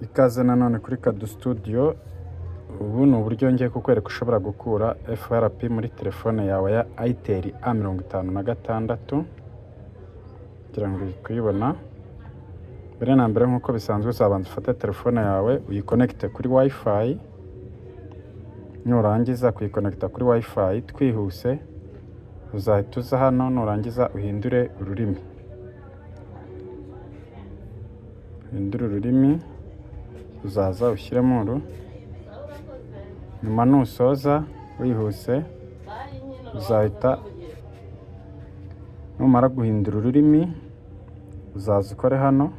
Ikaze nanone kuri Kadu Studio. Ubu ni uburyo ngiye kukwereka ushobora gukura FRP muri telefone yawe ya Itel A56 kugira ngo uyibona. Mbere na mbere nk'uko bisanzwe uzabanza ufate telefone yawe uyikonekite kuri Wi-Fi. Nurangiza kuyikonekita kuri Wi-Fi twihuse uzahita uza hano, nurangiza uhindure ururimi. Uhindure ururimi, uzaza ushyiremo uru. Nyuma nusoza wihuse uzahita, numara guhindura ururimi uzaza ukore hano.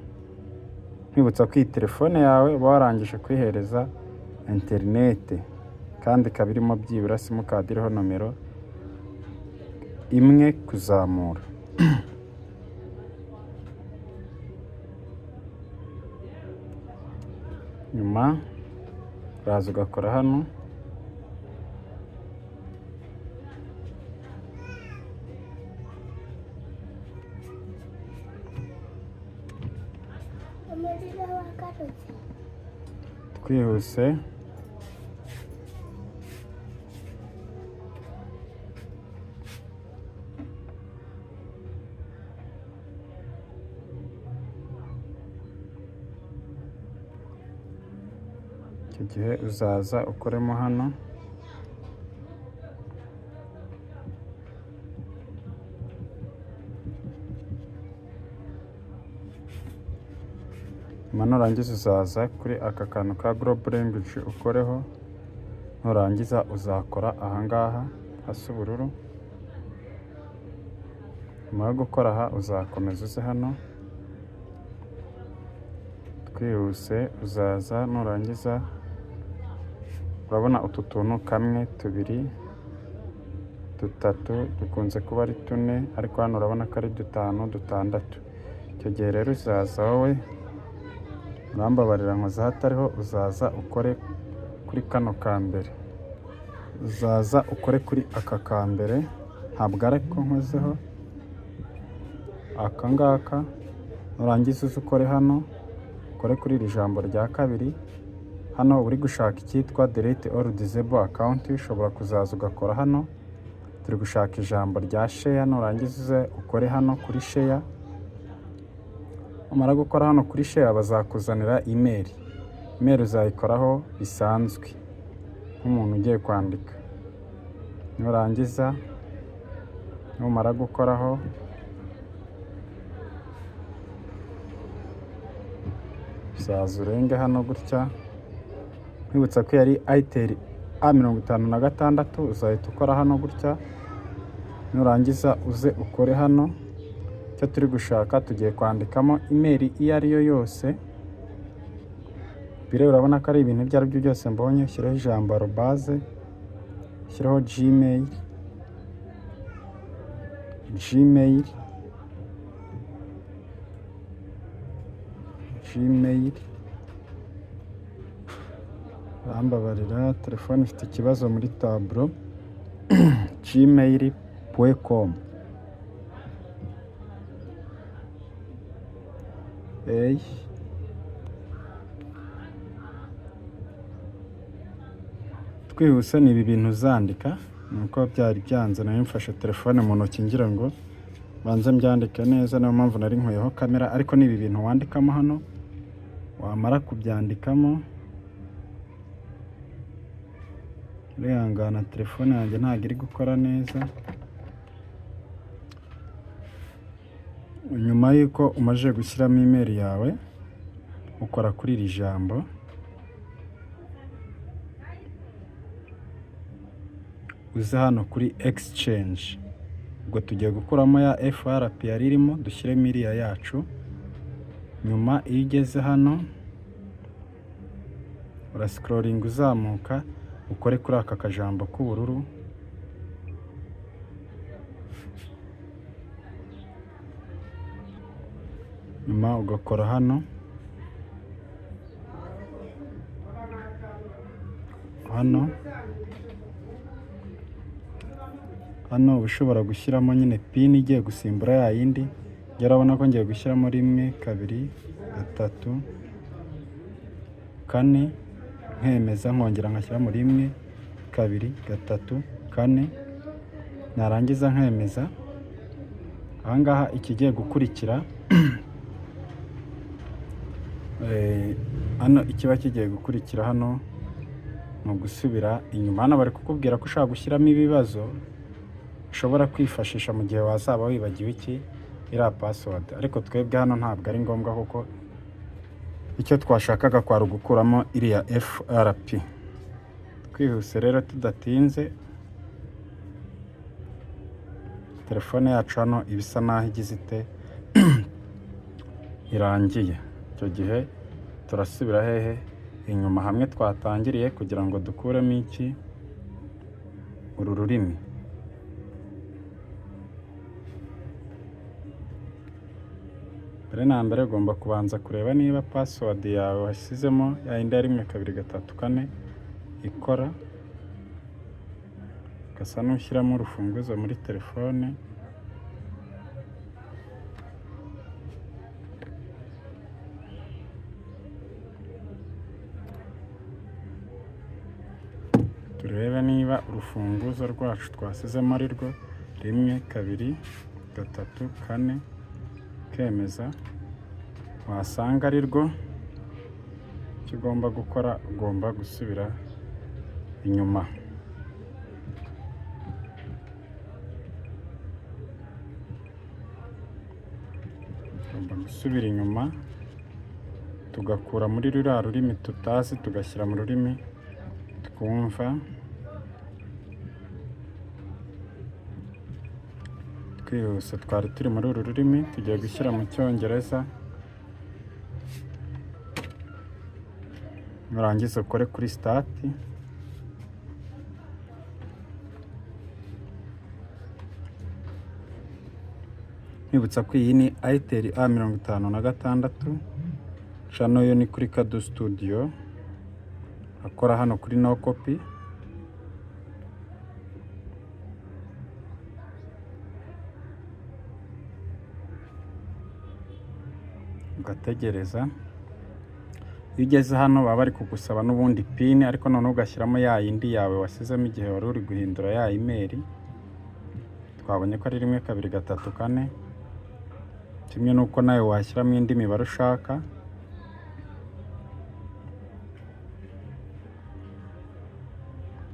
Nkwibutsa ko iyi telefone yawe uba warangije kuyihereza interinete kandi ikaba irimo byibura simukadi iriho nomero 1 kuzamura. Nyuma uraza ugakora hano, twihuse icyo gihe uzaza ukoremo hano. Nurangiza uzaza kuri aka kantu ka Global Language ukoreho. Nurangiza uzakora ahangaha hasa ubururu. Nyuma yo gukora aha uzakomeza uze hano, twihuse uzaza. Nurangiza urabona utu tuntu 1, 2, 3 dukunze kuba ari 4, ariko hano urabona ko ari 5, 6. Icyo gihe rero uzaza wowe urambabarira nkoza hatariho, uzaza ukore kuri kano ka mbere. Uzaza ukore kuri aka ka mbere, ntabwo ariko nkozeho aka ngaka. Nurangiza uze ukore hano, ukore kuri iri jambo rya kabiri. Hano uri gushaka icyitwa delete or disable account, ushobora kuzaza ugakora hano. Turi gushaka ijambo rya share, nurangiza uze ukore hano kuri share. Umara gukora hano kuri share bazakuzanira email. Email uzayikoraho bisanzwe nk'umuntu ugiye kwandika. Nurangiza numara gukoraho uzaza urenge hano gutya. Nkwibutsa ko yari Itel A56, uzahita ukora hano gutya. Nurangiza uze ukore hano. Icyo turi gushaka tugiye kwandikamo email iyo ari yo yose. Bire urabona ko ari ibintu ibyo ari byo byose mbonye. Ushyiraho ijambo arobase, ushyiraho gmail. Bambabarira telefone ifite ikibazo muri tableau. gmail.com. Twihuse ni ibi bintu uzandika. Nuko byari byanze nayo mfashe telefone mu ntoki ngira ngo banze mbyandike neza, niyo mpamvu nari nkuyeho kamera. Ariko ni ibi bintu wandikamo hano. Wamara kubyandikamo, urihangana telefone yanjye ntabwo iri gukora neza. Nyuma y'uko umaze gushyiramo email yawe, ukora kuri iri jambo. Uza hano kuri exchange. Ubwo tugiye gukuramo ya FRP yari irimo, dushyiremo iriya yacu. Nyuma iyo ugeze hano urascrolling uzamuka, ukore kuri aka kajambo k'ubururu. Nyuma ugakora hano hano ushobora gushyiramo nyine pin igiye gusimbura ya yindi. Urabona ko ngiye gushyiramo 1, 2, 3, kane, nkemeza nkongera nkashyiramo 1 2 3 4, narangiza nkemeza. Ahangaha ikigiye gukurikira hano ikiba kigiye gukurikira hano ni ugusubira inyuma. Hano bari kukubwira ko ushaka gushyiramo ibibazo ushobora kwifashisha mu gihe wazaba wibagiwe iriya password, ariko twebwe hano ntabwo ari ngombwa kuko icyo twashakaga kwari ugukuramo iriya FRP. Twihuse rero tudatinze, telefone yacu hano ibisa naho igize ite irangiye. Icyo gihe turasubira hehe inyuma hamwe twatangiriye kugira ngo dukuremo uru rurimi. Mbere na mbere ugomba kubanza kureba niba password yawe washyizemo ya yindi ya 1 2 3 4 ikora, ugasa n'ushyiramo urufunguzo muri telefone. Turebe niba urufunguzo rwacu twasizemo ari rwo 1 2 3 4, ukemeza. Wasanga ari rwo, icyo ugomba gukora ugomba gusubira inyuma. Ugomba gusubira inyuma tugakura muri ruriya rurimi tutazi tugashyira mu rurimi twumva. Twihuse, twari turi muri uru rurimi, tugiye gushyira mu Cyongereza. Nurangiza ukore kuri start. Nibutsa ko iyi ni Itel A56, channel yo ni kuri Kado Studio, akora hano kuri No Copy. Ugategereza. Iyo ugeze hano baba bari kugusaba n'ubundi pin, ariko none ugashyiramo ya yindi yawe wasizemo igihe wari uri guhindura ya email. Twabonye ko ari 1 2 3 4, kimwe nuko nawe washyiramo indi mibare ushaka.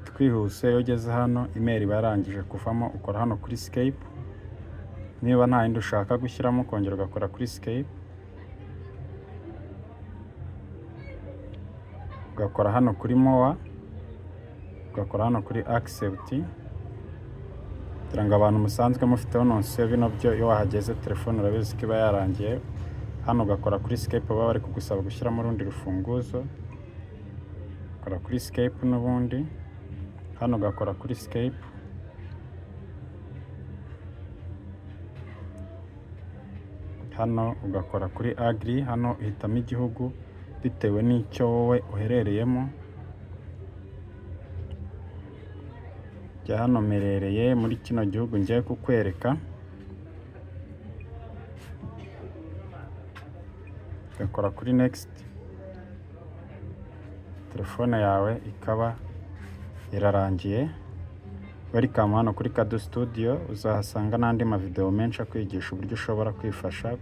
Twihuse, iyo ugeze hano email barangije kuvamo, ukora hano kuri escape. Niba nta yindi ushaka gushyiramo kongera ugakora kuri escape, ugakora hano kuri more, ugakora hano kuri accept. Kugira ngo abantu musanzwe mufiteho nonse bino byo, iyo wahageze telefone urabizi ko iba yarangiye. Hano ugakora kuri escape, baba bari kugusaba gushyiramo urundi rufunguzo, ukora kuri escape n'ubundi. Hano ugakora kuri escape, hano ugakora kuri agree. Hano uhitamo igihugu bitewe n'icyo wowe uherereyemo. Jya hano merereye muri kino gihugu ngiye kukwereka, ugakora kuri next. Telefone yawe ikaba irarangiye. Welcome hano kuri Kado Studio, uzahasanga n'andi mavideo menshi akwigisha uburyo ushobora kwifasha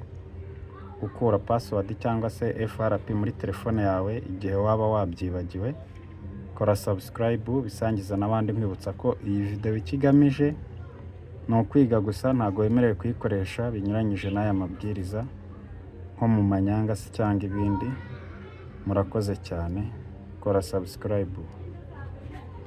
gukura password cyangwa se FRP muri telefone yawe igihe waba wabyibagiwe. Kora subscribe, bisangiza n'abandi, nkwibutsa ko iyi video ikigamije ni ukwiga gusa, ntago wemerewe kuyikoresha binyuranyije n'aya mabwiriza nko mu manyanga se cyangwa ibindi. Murakoze cyane, kora subscribe.